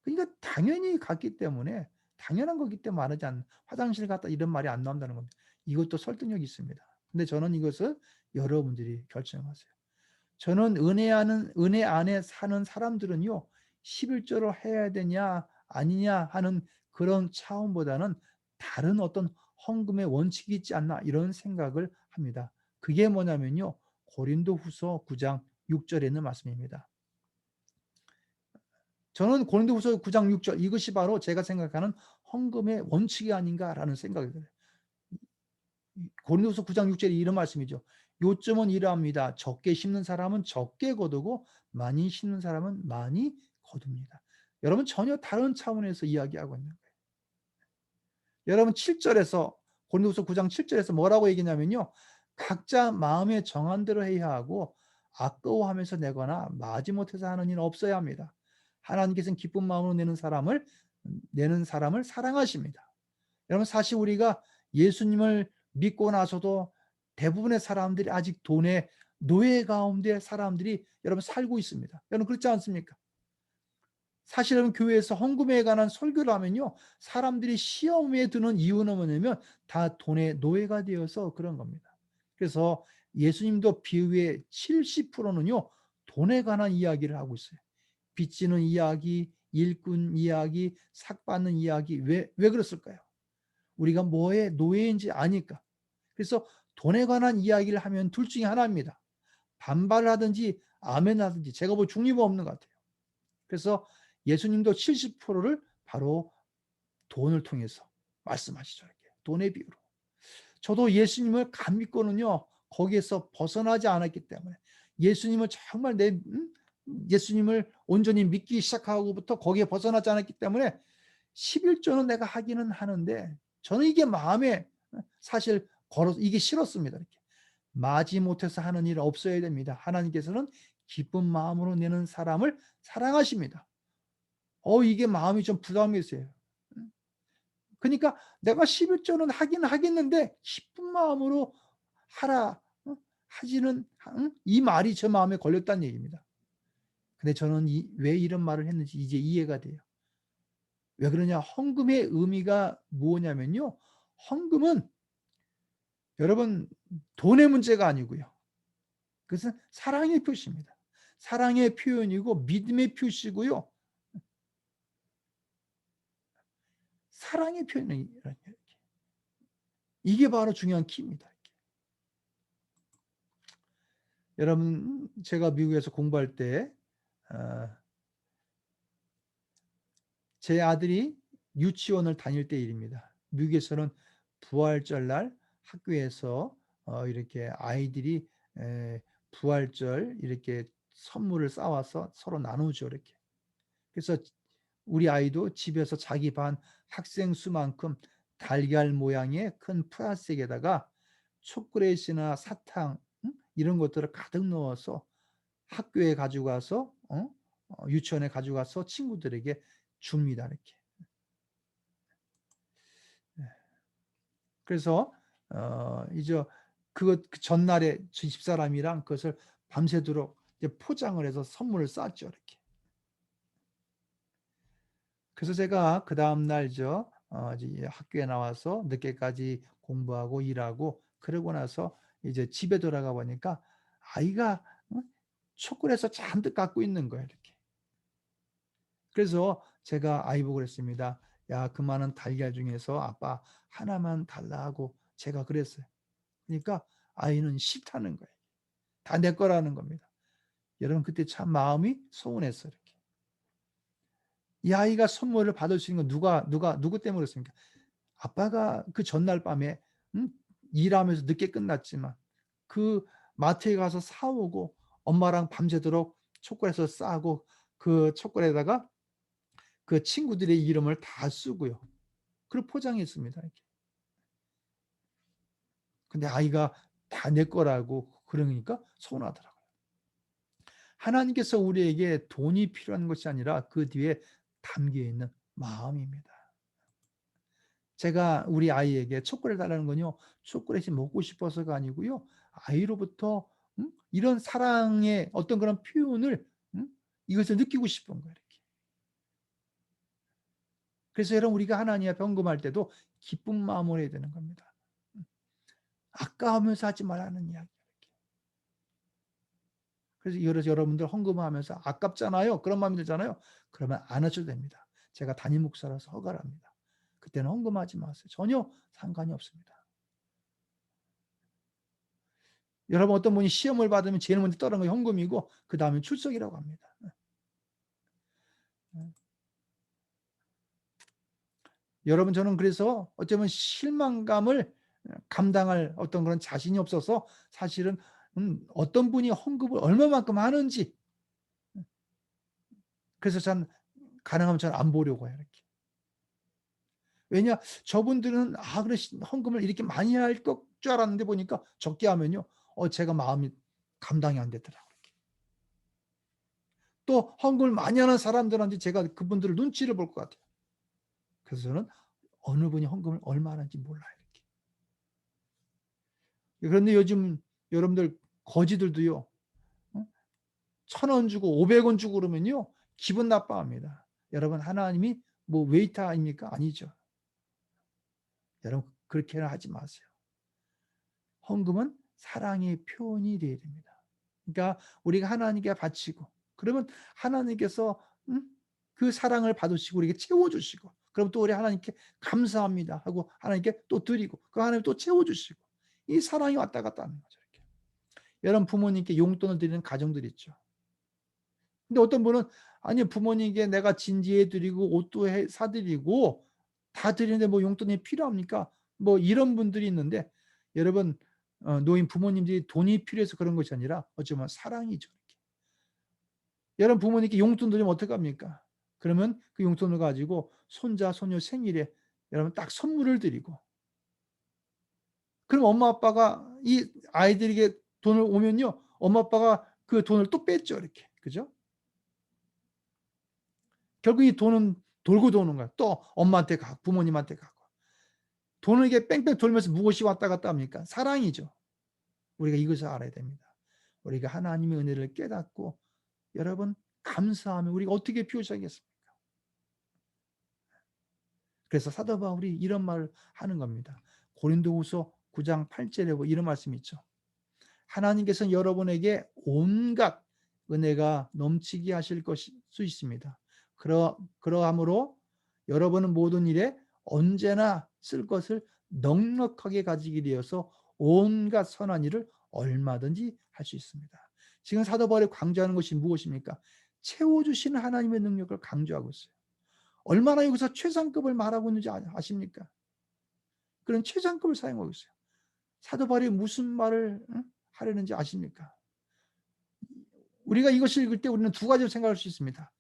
그러니까 당연히 갔기 때문에 당연한 거기 때문에 말하지 않는 화장실 갔다 이런 말이 안 나온다는 겁니다. 이것도 설득력이 있습니다. 근데 저는 이것을 여러분들이 결정하세요. 저는 은혜 안에 사는 사람들은요. 11조를 해야 되냐 아니냐 하는 그런 차원보다는 다른 어떤 헌금의 원칙이 있지 않나 이런 생각을 합니다. 그게 뭐냐면요. 고린도후서 9장 6절에 있는 말씀입니다. 저는 고린도후서 9장 6절 이것이 바로 제가 생각하는 헌금의 원칙이 아닌가라는 생각이 들어요. 고린도후서 9장 6절이 이런 말씀이죠. 요점은 이러합니다. 적게 심는 사람은 적게 거두고 많이 심는 사람은 많이 거둡니다. 여러분 전혀 다른 차원에서 이야기하고 있는 거예요. 여러분 7절에서 고린도후서 9장 7절에서 뭐라고 얘기냐면요. 각자 마음에 정한 대로 해야 하고 아까워하면서 내거나 마지못해서 하는 일은 없어야 합니다. 하나님께서는 기쁜 마음으로 내는 사람을 사랑하십니다. 여러분 사실 우리가 예수님을 믿고 나서도 대부분의 사람들이 아직 돈의 노예 가운데 사람들이 여러분 살고 있습니다. 여러분 그렇지 않습니까? 사실은 교회에서 헌금에 관한 설교를 하면요. 사람들이 시험에 드는 이유는 뭐냐면 다 돈의 노예가 되어서 그런 겁니다. 그래서 예수님도 비유의 70%는요. 돈에 관한 이야기를 하고 있어요. 빚지는 이야기, 일꾼 이야기, 삭받는 이야기. 왜 그랬을까요? 우리가 뭐의 노예인지 아니까. 그래서 돈에 관한 이야기를 하면 둘 중에 하나입니다. 반발을 하든지 아멘 하든지 제가 뭐 중립은 없는 것 같아요. 그래서 예수님도 70%를 바로 돈을 통해서 말씀하시죠. 이렇게. 돈의 비유로. 저도 예수님을 간 믿고는요. 거기에서 벗어나지 않았기 때문에 예수님을 정말 예수님을 온전히 믿기 시작하고부터 거기에 벗어나지 않았기 때문에 11조는 내가 하기는 하는데 저는 이게 마음에 사실 걸어서 이게 싫었습니다. 이렇게. 마지못해서 하는 일 없어야 됩니다. 하나님께서는 기쁜 마음으로 내는 사람을 사랑하십니다. 이게 마음이 좀 부담이 있어요. 그러니까 내가 11조는 하긴 하겠는데 기쁜 마음으로 하라 하지는 이 말이 제 마음에 걸렸다는 얘기입니다. 근데 저는 왜 이런 말을 했는지 이제 이해가 돼요. 왜 그러냐? 헌금의 의미가 뭐냐면요. 헌금은 여러분 돈의 문제가 아니고요. 그것은 사랑의 표시입니다. 사랑의 표현이고 믿음의 표시고요. 사랑의 표현이라는 이게 바로 중요한 키입니다. 여러분 제가 미국에서 공부할 때 제 아들이 유치원을 다닐 때 일입니다. 미국에서는 부활절날 학교에서 이렇게 아이들이 부활절 이렇게 선물을 싸와서 서로 나누죠. 이렇게. 그래서 우리 아이도 집에서 자기 반 학생 수만큼 달걀 모양의 큰 플라스틱에다가 초콜릿이나 사탕 이런 것들을 가득 넣어서 학교에 가지고 가서 유치원에 가지고 가서 친구들에게 줍니다. 이렇게. 네. 그래서 이제 그 전날에 집사람이랑 그것을 밤새도록 이제 포장을 해서 선물을 쌌죠. 이렇게. 그래서 제가 그 다음 날 이제 학교에 나와서 늦게까지 공부하고 일하고 그러고 나서 이제 집에 돌아가 보니까 아이가 초콜릿을 잔뜩 갖고 있는 거예요. 이렇게. 그래서 제가 아이 보고 그랬습니다. 야, 그 많은 달걀 중에서 아빠 하나만 달라 하고 제가 그랬어요. 그러니까 아이는 싫다는 거예요. 다 내 거라는 겁니다. 여러분 그때 참 마음이 서운했어요. 이렇게. 이 아이가 선물을 받을 수 있는 건 누구 때문에 그렇습니까? 아빠가 그 전날 밤에 일하면서 늦게 끝났지만 그 마트에 가서 사 오고 엄마랑 밤새도록 초콜릿을 싸고 그 초콜릿에다가 그 친구들의 이름을 다 쓰고요. 그리고 포장했습니다. 이렇게. 근데 아이가 다 내 거라고 그러니까 서운하더라고요. 하나님께서 우리에게 돈이 필요한 것이 아니라 그 뒤에 담겨 있는 마음입니다. 제가 우리 아이에게 초콜릿 달라는 건요, 초콜릿이 먹고 싶어서가 아니고요, 아이로부터 이런 사랑의 어떤 그런 표현을 이것을 느끼고 싶은 거예요. 이렇게. 그래서 여러분 우리가 하나님 앞에 헌금할 때도 기쁜 마음으로 해야 되는 겁니다. 아까우면서 하지 말라는 이야기. 그래서 여러분들 헌금하면서 아깝잖아요. 그런 마음이 들잖아요. 그러면 안 하셔도 됩니다. 제가 담임 목사라서 허가합니다. 그때는 헌금하지 마세요. 전혀 상관이 없습니다. 여러분 어떤 분이 시험을 받으면 제일 먼저 떠오르는 게 헌금이고 그다음에 출석이라고 합니다. 여러분 저는 그래서 어쩌면 실망감을 감당할 어떤 그런 자신이 없어서 사실은 어떤 분이 헌금을 얼마만큼 하는지 그래서 전 가능하면 전 안 보려고 해요. 이렇게. 왜냐 저분들은 그래 헌금을 이렇게 많이 할 것 줄 알았는데 보니까 적게 하면요. 제가 마음이 감당이 안 되더라고요. 또 헌금을 많이 하는 사람들한테 제가 그분들을 눈치를 볼 것 같아요. 그래서 저는 어느 분이 헌금을 얼마 하는지 몰라요. 이렇게. 그런데 요즘 여러분들 거지들도요. 1,000원 주고 500원 주고 그러면요. 기분 나빠합니다. 여러분 하나님이 뭐 웨이터 아닙니까? 아니죠. 여러분 그렇게는 하지 마세요. 헌금은 사랑의 표현이 되어야 됩니다. 그러니까 우리가 하나님께 바치고 그러면 하나님께서 그 사랑을 받으시고 우리에게 채워주시고 그럼 또 우리 하나님께 감사합니다 하고 하나님께 또 드리고 그 하나님 또 채워주시고 이 사랑이 왔다 갔다 하는 거죠. 이렇게. 여러분 부모님께 용돈을 드리는 가정들 있죠. 근데 어떤 분은 아니 부모님께 내가 진지해 드리고 옷도 사 드리고 다 드리는데 뭐 용돈이 필요합니까? 뭐 이런 분들이 있는데 여러분 노인 부모님들이 돈이 필요해서 그런 것이 아니라 어쩌면 사랑이죠. 이렇게. 여러분 부모님께 용돈 드리면 어떡합니까? 그러면 그 용돈을 가지고 손자 손녀 생일에 여러분 딱 선물을 드리고 그럼 엄마 아빠가 이 아이들에게 돈을 오면요. 엄마 아빠가 그 돈을 또 뺐죠. 이렇게. 그죠? 결국 이 돈은 돌고 도는 거야. 또 엄마한테 가고 부모님한테 가고. 돈을 이게 뺑뺑 돌면서 무엇이 왔다 갔다 합니까? 사랑이죠. 우리가 이것을 알아야 됩니다. 우리가 하나님의 은혜를 깨닫고 여러분 감사하면 우리가 어떻게 표시하겠습니까? 그래서 사도 바울이 이런 말을 하는 겁니다. 고린도후서 9장 8절에 이런 말씀이 있죠. 하나님께서는 여러분에게 온갖 은혜가 넘치게 하실 수 있습니다. 그러함으로 여러분은 모든 일에 언제나 쓸 것을 넉넉하게 가지기 위해서 온갖 선한 일을 얼마든지 할 수 있습니다. 지금 사도 바울이 강조하는 것이 무엇입니까? 채워주시는 하나님의 능력을 강조하고 있어요. 얼마나 여기서 최상급을 말하고 있는지 아십니까? 그런 최상급을 사용하고 있어요. 사도 바울이 무슨 말을 하려는지 아십니까? 우리가 이것을 읽을 때 우리는 두 가지로 생각할 수 있습니다.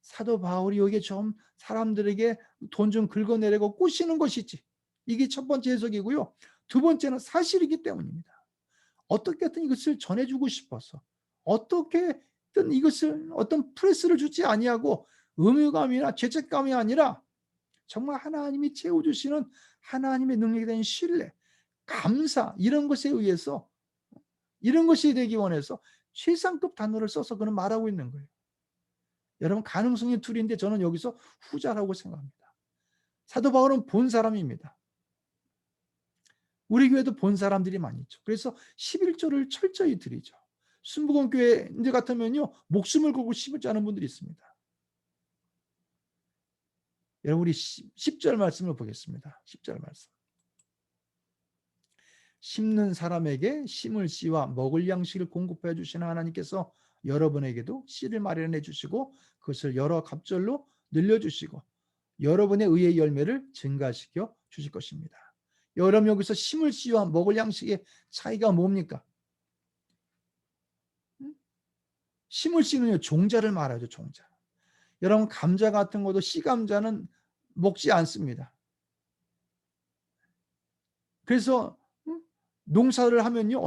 사도 바울이 여기에 좀 사람들에게 돈 좀 긁어내려고 꼬시는 것이지. 이게 첫 번째 해석이고요. 두 번째는 사실이기 때문입니다. 어떻게든 이것을 전해주고 싶어서 어떻게든 이것을 어떤 프레스를 주지 아니하고 의무감이나 죄책감이 아니라 정말 하나님이 채워주시는 하나님의 능력에 대한 신뢰, 감사 이런 것에 의해서 이런 것이 되기 원해서 최상급 단어를 써서 그는 말하고 있는 거예요. 여러분 가능성이 둘인데 저는 여기서 후자라고 생각합니다. 사도 바울은 본 사람입니다. 우리 교회도 본 사람들이 많이 있죠. 그래서 11조를 철저히 드리죠. 순복음교회 같으면요 목숨을 걸고 11조 하는 분들이 있습니다. 여러분 우리 10절 말씀을 보겠습니다. 10절 말씀. 심는 사람에게 심을 씨와 먹을 양식을 공급해 주시는 하나님께서 여러분에게도 씨를 마련해 주시고 그것을 여러 갑절로 늘려 주시고 여러분의 의의 열매를 증가시켜 주실 것입니다. 여러분 여기서 심을 씨와 먹을 양식의 차이가 뭡니까? 심을 씨는요 종자를 말하죠. 종자. 여러분 감자 같은 것도 씨감자는 먹지 않습니다. 그래서 농사를 하면요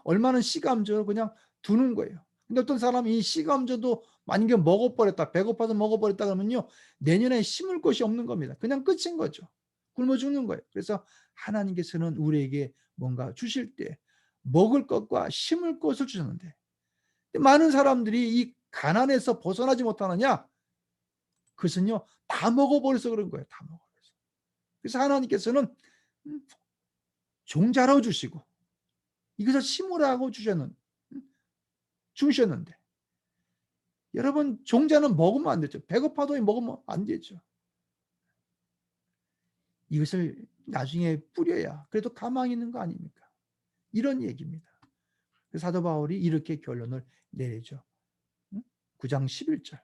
얼마는 씨감자를 그냥 두는 거예요. 근데 어떤 사람이 이 씨감자도 만약에 먹어버렸다, 배고파서 먹어버렸다 그러면요 내년에 심을 것이 없는 겁니다. 그냥 끝인 거죠. 굶어 죽는 거예요. 그래서 하나님께서는 우리에게 뭔가 주실 때 먹을 것과 심을 것을 주셨는데 많은 사람들이 이 가난에서 벗어나지 못하느냐? 그것은요 다 먹어버려서 그런 거예요. 다 먹어버려서. 그래서 하나님께서는 종자로 주시고 이것을 심으라고 주셨는데 여러분 종자는 먹으면 안 되죠. 배고파도 먹으면 안 되죠. 이것을 나중에 뿌려야 그래도 가망이 있는 거 아닙니까? 이런 얘기입니다. 사도 바울이 이렇게 결론을 내리죠. 9장 11절.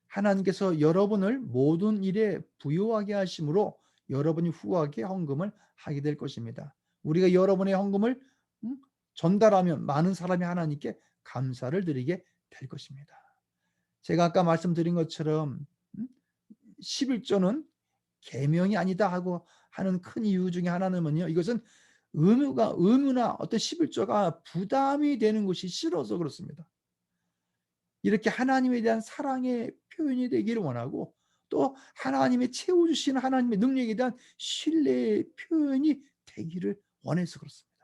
하나님께서 여러분을 모든 일에 부유하게 하심으로 여러분이 후하게 헌금을 하게 될 것입니다. 우리가 여러분의 헌금을 전달하면 많은 사람이 하나님께 감사를 드리게 될 것입니다. 제가 아까 말씀드린 것처럼 11조는 계명이 아니다 하고 하는 큰 이유 중에 하나는요. 이것은 의무나 어떤 11조가 부담이 되는 것이 싫어서 그렇습니다. 이렇게 하나님에 대한 사랑의 표현이 되기를 원하고 또 하나님의 채워주시는 하나님의 능력에 대한 신뢰의 표현이 되기를 원해서 그렇습니다.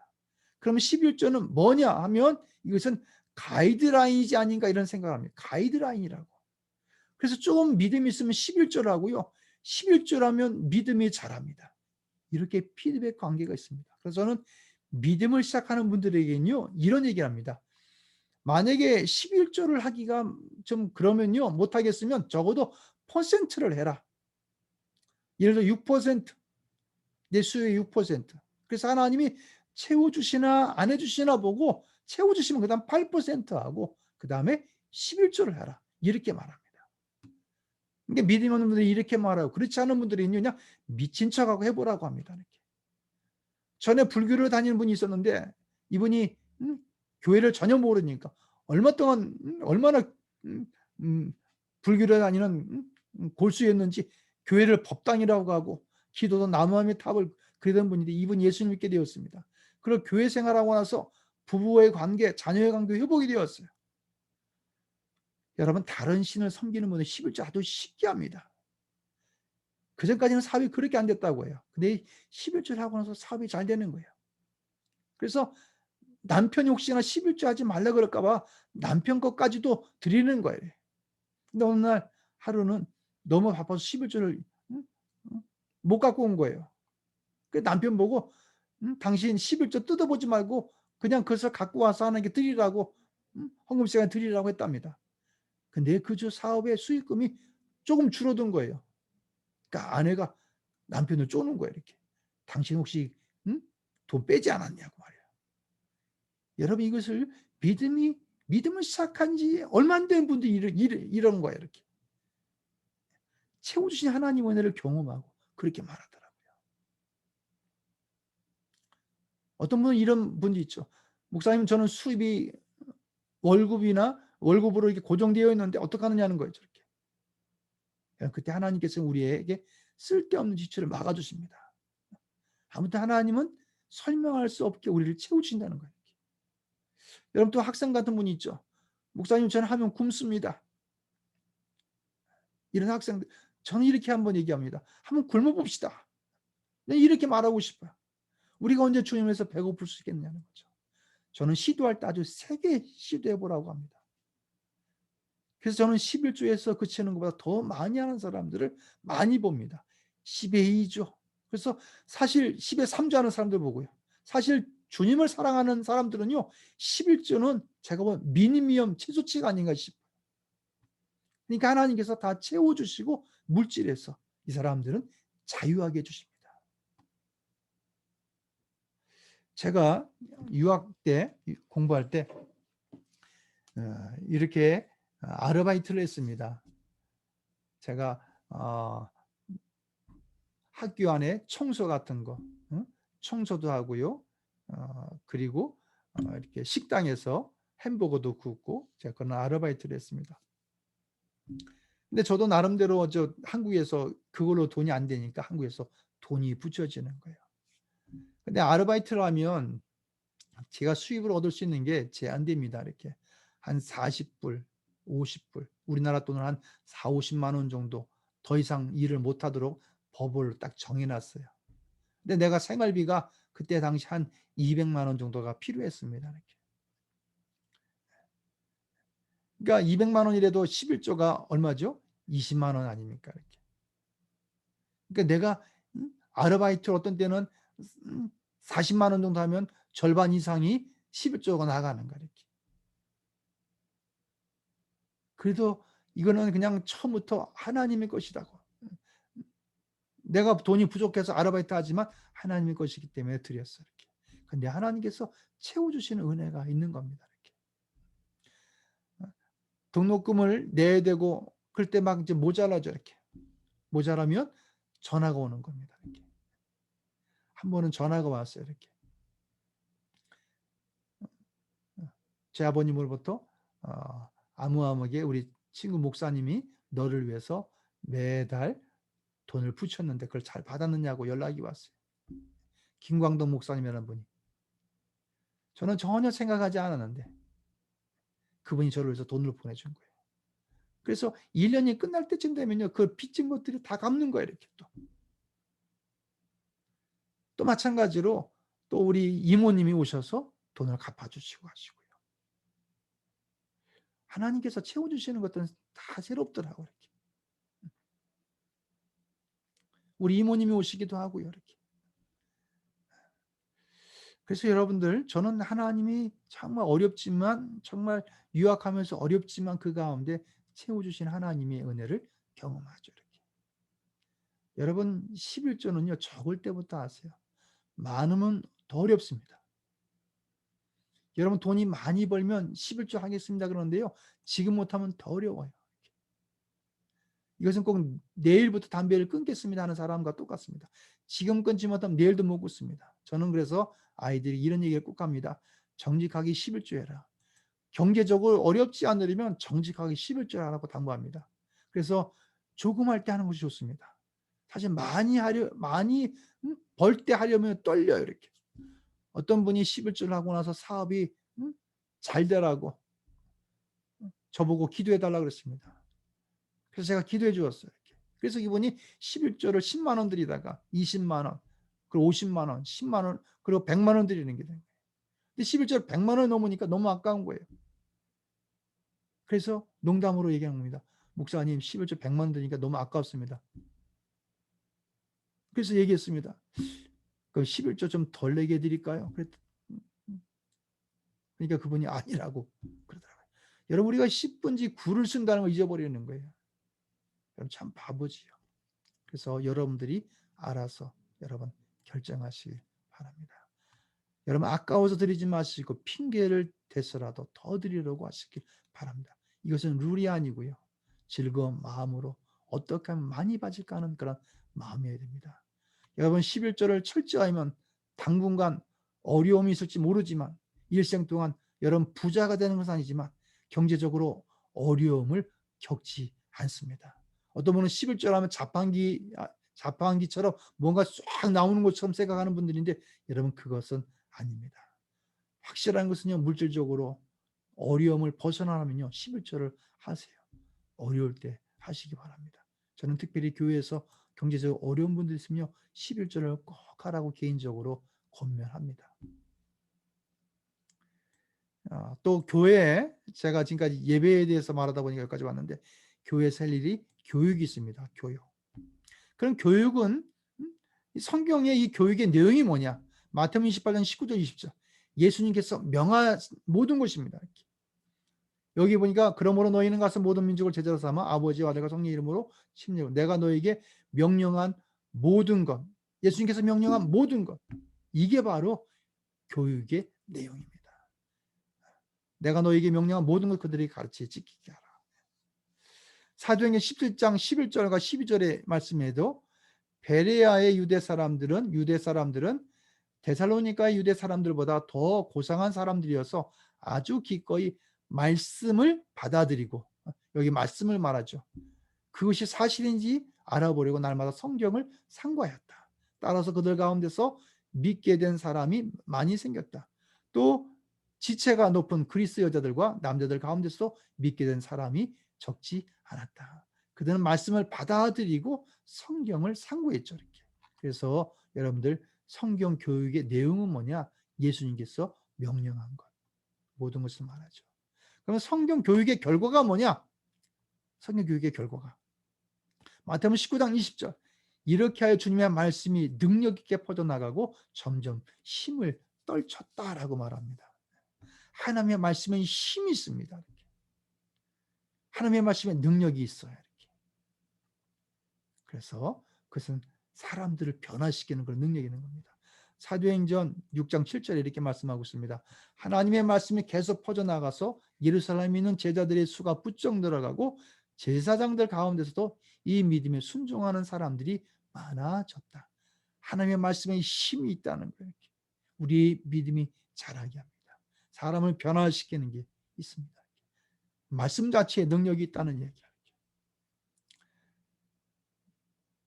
그러면 11조는 뭐냐 하면 이것은 가이드라인이지 아닌가 이런 생각을 합니다. 가이드라인이라고. 그래서 조금 믿음이 있으면 11조라고요. 11조라면 믿음이 자랍니다. 이렇게 피드백 관계가 있습니다. 그래서 저는 믿음을 시작하는 분들에게는요. 이런 얘기를 합니다. 만약에 11조를 하기가 좀 그러면요. 못하겠으면 적어도 퍼센트를 해라. 예를 들어 6%, 내 수요의 6%. 그래서 하나님이 채워주시나 안 해주시나 보고 채워주시면 그 다음 8% 하고 그 다음에 11조를 해라. 이렇게 말합니다. 그러니까 믿음 없는 분들이 이렇게 말하고 그렇지 않은 분들이 그냥 미친 척하고 해보라고 합니다. 이렇게. 전에 불교를 다니는 분이 있었는데 이분이 교회를 전혀 모르니까 얼마 동안 얼마나 불교를 다니는 골수였는지 교회를 법당이라고 하고 기도도 나무함의 탑을 그리던 분인데 이분이 예수님 믿게 되었습니다. 그리고 교회 생활하고 나서 부부의 관계, 자녀의 관계 회복이 되었어요. 여러분 다른 신을 섬기는 분은 11조 아주 쉽게 합니다. 그전까지는 사업이 그렇게 안 됐다고 해요. 근데 11조를 하고 나서 사업이 잘 되는 거예요. 그래서 남편이 혹시나 11조 하지 말라 그럴까 봐 남편 것까지도 드리는 거예요. 근데 어느 날 하루는 너무 바빠서 11조를 못 갖고 온 거예요. 그 남편 보고 당신 11조 뜯어보지 말고 그냥 그것을 갖고 와서 하나님께 드리라고 헌금 시간에 드리라고 했답니다. 근데 그 주 사업의 수익금이 조금 줄어든 거예요. 그러니까 아내가 남편을 쪼는 거예요. 이렇게. 당신 혹시 돈 빼지 않았냐고 말이에요. 여러분 이것을 믿음을 시작한 지 얼마 안 된 분들이 이런 거예요. 이렇게. 채워주신 하나님 은혜를 경험하고 그렇게 말하더라고요. 어떤 분은 이런 분도 있죠. 목사님 저는 수입이 월급으로 이렇게 고정되어 있는데 어떻게 하느냐는 거예요. 저렇게. 그때 하나님께서 우리에게 쓸데없는 지출을 막아주십니다. 아무튼 하나님은 설명할 수 없게 우리를 채우신다는 거예요. 여러분 또 학생 같은 분이 있죠. 목사님 저는 하면 굶습니다. 이런 학생들 저는 이렇게 한번 얘기합니다. 한번 굶어봅시다. 이렇게 말하고 싶어요. 우리가 언제 주님에서 배고플 수 있겠냐는 거죠. 저는 시도할 때 아주 세게 시도해보라고 합니다. 그래서 저는 11조에서 그치는 것보다 더 많이 하는 사람들을 많이 봅니다. 10의 2조. 그래서 사실 10의 3조 하는 사람들 보고요. 사실 주님을 사랑하는 사람들은요. 11조는 제가 보면 미니멈 최소치가 아닌가 싶어요. 그러니까 하나님께서 다 채워주시고 물질에서 이 사람들은 자유하게 해주십니다. 제가 유학 때 공부할 때 이렇게 아르바이트를 했습니다. 제가 학교 안에 청소 같은 거, 청소도 하고요. 그리고 이렇게 식당에서 햄버거도 굽고 제가 그런 아르바이트를 했습니다. 근데 저도 나름대로 한국에서 그걸로 돈이 안 되니까 한국에서 돈이 붙여지는 거예요. 근데 아르바이트를 하면 제가 수입을 얻을 수 있는 게 제한됩니다. 이렇게 한 40불, 50불, 우리나라 돈으로 한 4, 50만 원 정도 더 이상 일을 못 하도록 법을 딱 정해 놨어요. 근데 내가 생활비가 그때 당시 한 200만 원 정도가 필요했습니다. 이렇게. 그러니까 200만 원이라도 11조가 얼마죠? 20만 원 아닙니까? 이렇게. 그러니까 내가 아르바이트 어떤 때는 40만 원 정도 하면 절반 이상이 11조가 나가는 거야. 이렇게. 그래도 이거는 그냥 처음부터 하나님의 것이라고. 내가 돈이 부족해서 아르바이트 하지만 하나님의 것이기 때문에 드렸어. 이렇게. 근데 하나님께서 채워주시는 은혜가 있는 겁니다. 이렇게. 등록금을 내야 되고 그럴 때 막 이제 모자라죠. 이렇게. 모자라면 전화가 오는 겁니다. 이렇게. 한 번은 전화가 왔어요. 이렇게. 제 아버님으로부터 아무아무게 우리 친구 목사님이 너를 위해서 매달 돈을 붙였는데 그걸 잘 받았느냐고 연락이 왔어요. 김광동 목사님이라는 분이. 저는 전혀 생각하지 않았는데 그분이 저를 위해서 돈을 보내준 거예요. 그래서 1년이 끝날 때쯤 되면요. 그 빚진 것들이 다 갚는 거예요. 이렇게 또. 또 마찬가지로 또 우리 이모님이 오셔서 돈을 갚아주시고 하시고요. 하나님께서 채워주시는 것들은 다 새롭더라고요. 이렇게. 우리 이모님이 오시기도 하고요. 이렇게. 그래서 여러분들 저는 하나님이 정말 어렵지만 정말 유학하면서 어렵지만 그 가운데 채워주신 하나님의 은혜를 경험하죠. 이렇게. 여러분 11조는요. 적을 때부터 하세요. 많으면 더 어렵습니다. 여러분 돈이 많이 벌면 11조 하겠습니다 그러는데요. 지금 못하면 더 어려워요. 이것은 꼭 내일부터 담배를 끊겠습니다 하는 사람과 똑같습니다. 지금 끊지 못하면 내일도 못 끊습니다. 저는 그래서 아이들이 이런 얘기를 꼭 합니다. 정직하게 11조 해라. 경제적으로 어렵지 않으려면 정직하게 11조 하라고 당부합니다. 그래서 조금 할 때 하는 것이 좋습니다. 사실 많이 벌 때 하려면 떨려요. 이렇게. 어떤 분이 11조를 하고 나서 사업이 잘 되라고 저보고 기도해 달라고 그랬습니다. 그래서 제가 기도해 주었어요. 이렇게. 그래서 이분이 11조를 10만 원 드리다가 20만 원, 그리고 50만 원, 10만 원, 그리고 100만 원 드리는 게 된 거예요. 근데 11조를 100만 원이 넘으니까 너무 아까운 거예요. 그래서 농담으로 얘기한 겁니다. 목사님 11조 100만 원 드리니까 너무 아깝습니다. 그래서 얘기했습니다. 그럼 11조 좀 덜 내게 해드릴까요? 그러니까 그분이 아니라고 그러더라고요. 여러분 우리가 10분지 9를 쓴다는 걸 잊어버리는 거예요. 여러분 참 바보지요. 그래서 여러분들이 알아서 여러분 결정하시길 바랍니다. 여러분 아까워서 드리지 마시고 핑계를 대서라도 더 드리려고 하시길 바랍니다. 이것은 룰이 아니고요. 즐거운 마음으로 어떻게 하면 많이 받을까 하는 그런 마음이어야 됩니다. 여러분 11조를 철저하면 당분간 어려움이 있을지 모르지만 일생 동안 여러분 부자가 되는 것은 아니지만 경제적으로 어려움을 겪지 않습니다. 어떤 분은 11조라면 자판기처럼 뭔가 쫙 나오는 것처럼 생각하는 분들인데 여러분 그것은 아닙니다. 확실한 것은요. 물질적으로 어려움을 벗어나려면요. 11조를 하세요. 어려울 때 하시기 바랍니다. 저는 특별히 교회에서 경제적으로 어려운 분들 있으면요. 11조를 꼭 하라고 개인적으로 권면합니다. 또 교회에 제가 지금까지 예배에 대해서 말하다 보니까 여기까지 왔는데 교회에서 할 일이 교육이 있습니다. 교육. 그럼 교육은 성경의 이 교육의 내용이 뭐냐? 마태복음 28장 19절 20절. 예수님께서 명한 모든 것입니다. 여기 보니까 그러므로 너희는 가서 모든 민족을 제자로 삼아 아버지와 아들과 성령의 이름으로 침례로 내가 너에게 명령한 모든 것, 예수님께서 명령한 모든 것, 이게 바로 교육의 내용입니다. 내가 너에게 명령한 모든 것 그들이 가르치 지키게 하라. 사도행전 17장 11절과 12절의 말씀에도 베레아의 유대 사람들은 데살로니가의 유대 사람들보다 더 고상한 사람들이어서 아주 기꺼이 말씀을 받아들이고, 여기 말씀을 말하죠. 그것이 사실인지 알아보려고 날마다 성경을 상고하였다. 따라서 그들 가운데서 믿게 된 사람이 많이 생겼다. 또 지체가 높은 그리스 여자들과 남자들 가운데서 믿게 된 사람이 적지 않았다. 그들은 말씀을 받아들이고 성경을 상고했죠. 이렇게. 그래서 여러분들 성경 교육의 내용은 뭐냐? 예수님께서 명령한 것. 모든 것을 말하죠. 그러면 성경 교육의 결과가 뭐냐? 성경 교육의 결과가 마태복음 19장 20절. 이렇게 하여 주님의 말씀이 능력 있게 퍼져나가고 점점 힘을 떨쳤다라고 말합니다. 하나님의 말씀에 힘이 있습니다. 이렇게. 하나님의 말씀에 능력이 있어요. 이렇게. 그래서 그것은 사람들을 변화시키는 그런 능력이 있는 겁니다. 사도행전 6장 7절에 이렇게 말씀하고 있습니다. 하나님의 말씀이 계속 퍼져나가서 예루살렘에 있는 제자들의 수가 부쩍 늘어가고 제사장들 가운데서도 이 믿음에 순종하는 사람들이 많아졌다. 하나님의 말씀에 힘이 있다는 거예요. 우리 믿음이 자라게 합니다. 사람을 변화시키는 게 있습니다. 말씀 자체에 능력이 있다는 얘기야.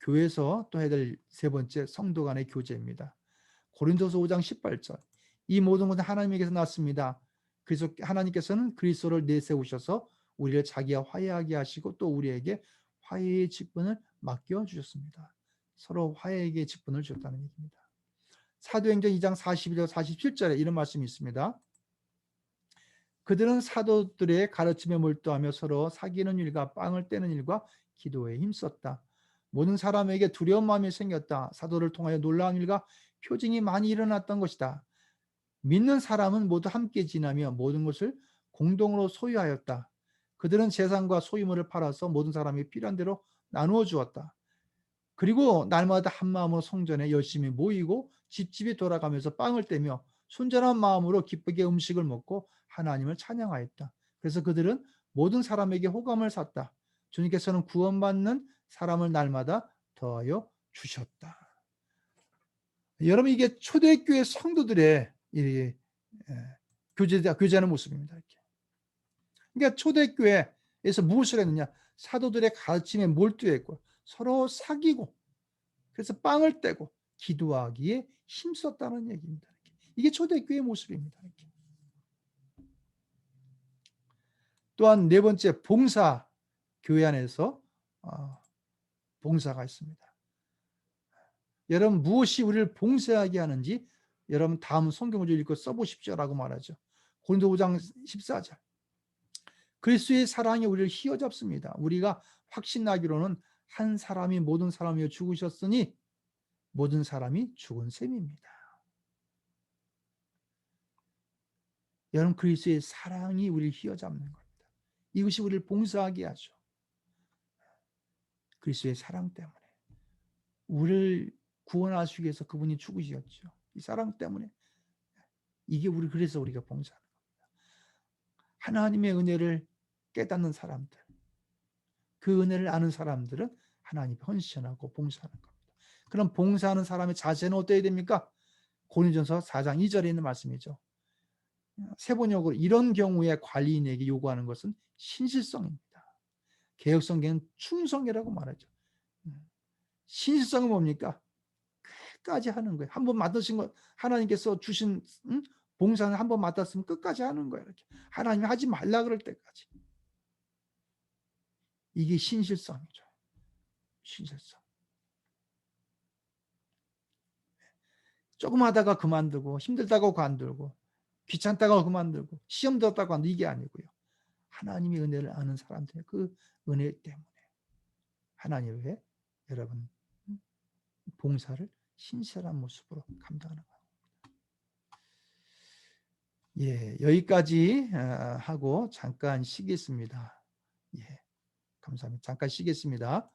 교회에서 또 해야 될 세 번째 성도 간의 교제입니다. 고린도서 5장 18절. 이 모든 것은 하나님에게서 났습니다. 그래서 하나님께서는 그리스도를 내세우셔서 우리를 자기와 화해하게 하시고 또 우리에게 화해의 직분을 맡겨 주셨습니다. 서로 화해의 직분을 주셨다는 얘기입니다. 사도행전 2장 41절 47절에 이런 말씀이 있습니다. 그들은 사도들의 가르침에 몰두하며 서로 사귀는 일과 빵을 떼는 일과 기도에 힘썼다. 모든 사람에게 두려운 마음이 생겼다. 사도를 통하여 놀라운 일과 표징이 많이 일어났던 것이다. 믿는 사람은 모두 함께 지내며 모든 것을 공동으로 소유하였다. 그들은 재산과 소유물을 팔아서 모든 사람이 필요한 대로 나누어 주었다. 그리고 날마다 한 마음으로 성전에 열심히 모이고 집집이 돌아가면서 빵을 떼며 순전한 마음으로 기쁘게 음식을 먹고 하나님을 찬양하였다. 그래서 그들은 모든 사람에게 호감을 샀다. 주님께서는 구원받는 사람을 날마다 더하여 주셨다. 여러분, 이게 초대교회 성도들의 교제하는 모습입니다. 이렇게. 그러니까 초대교회에서 무엇을 했느냐? 사도들의 가르침에 몰두했고 서로 사귀고 그래서 빵을 떼고 기도하기에 힘썼다는 얘기입니다. 이게 초대교회의 모습입니다. 또한 네 번째, 봉사. 교회 안에서 봉사가 있습니다. 여러분, 무엇이 우리를 봉사하게 하는지 여러분 다음 성경을 읽고 써보십시오라고 말하죠. 고린도 5장 14절. 그리스도의 사랑이 우리를 휘어잡습니다. 우리가 확신하기로는 한 사람이 모든 사람이여 죽으셨으니 모든 사람이 죽은 셈입니다. 여러분, 그리스도의 사랑이 우리를 휘어잡는 겁니다. 이것이 우리를 봉사하게 하죠. 그리스도의 사랑 때문에. 우리를 구원하시기 위해서 그분이 죽으셨죠. 이 사랑 때문에. 이게 그래서 우리가 봉사하는 겁니다. 하나님의 은혜를 깨닫는 사람들, 그 은혜를 아는 사람들은 하나님 헌신하고 봉사하는 겁니다. 그럼 봉사하는 사람의 자세는 어떠해야 됩니까? 고린도전서 4장 2절에 있는 말씀이죠. 세번역으로 이런 경우에 관리인에게 요구하는 것은 신실성입니다. 개역성경은 충성이라고 말하죠. 신실성은 뭡니까? 끝까지 하는 거예요. 한번 맡으신 거, 하나님께서 주신 봉사는 한번 맡았으면 끝까지 하는 거예요. 이렇게. 하나님이 하지 말라 그럴 때까지. 이게 신실성이죠. 신실성. 조금 하다가 그만두고 힘들다고 관두고 귀찮다고 그만두고 시험 들었다고 관두고 이게 아니고요. 하나님의 은혜를 아는 사람들의 그 은혜 때문에 하나님 왜 여러분 봉사를 신실한 모습으로 감당하는 거예요. 예, 여기까지 하고 잠깐 쉬겠습니다. 예, 감사합니다. 잠깐 쉬겠습니다.